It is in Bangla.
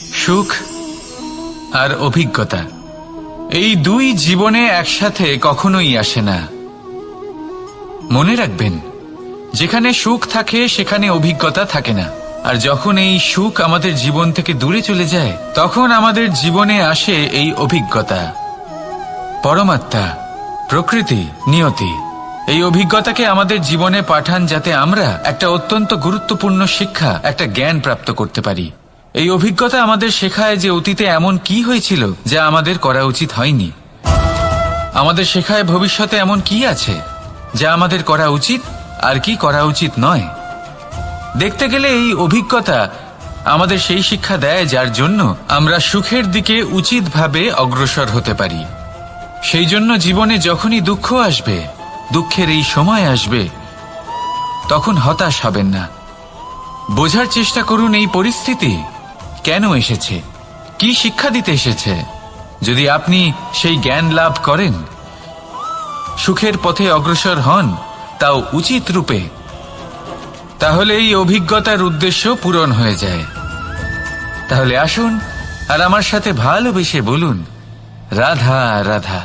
সুখ আর অভিজ্ঞতা, এই দুই জীবনে একসাথে কখনোই আসে না। মনে রাখবেন, যেখানে সুখ থাকে সেখানে অভিজ্ঞতা থাকে না। আর যখন এই সুখ আমাদের জীবন থেকে দূরে চলে যায়, তখন আমাদের জীবনে আসে এই অভিজ্ঞতা। পরমাত্মা, প্রকৃতি, নিয়তি এই অভিজ্ঞতাকে আমাদের জীবনে পাঠান, যাতে আমরা একটা অত্যন্ত গুরুত্বপূর্ণ শিক্ষা, একটা জ্ঞান প্রাপ্ত করতে পারি। এই অভিজ্ঞতা আমাদের শেখায় যে অতীতে এমন কি হয়েছিল যা আমাদের করা উচিত হয়নি। আমাদের শেখায় ভবিষ্যতে এমন কি আছে যা আমাদের করা উচিত আর কি করা উচিত নয়। দেখতে গেলে এই অভিজ্ঞতা আমাদের সেই শিক্ষা দেয় যার জন্য আমরা সুখের দিকে উচিতভাবে অগ্রসর হতে পারি। সেই জন্য জীবনে যখনই দুঃখ আসবে, দুঃখের এই সময় আসবে, তখন হতাশ হবেন না। বোঝার চেষ্টা করুন এই পরিস্থিতি কেন এসেছে, কি শিক্ষা দিতে এসেছে। যদি আপনি সেই জ্ঞান লাভ করেন, সুখের পথে অগ্রসর হন, তাও উচিত রূপে, তাহলে এই অভিজ্ঞতার উদ্দেশ্য পূরণ হয়ে যায়। তাহলে আসুন আর আমার সাথে ভালোবেসে বলুন, রাধা রাধা।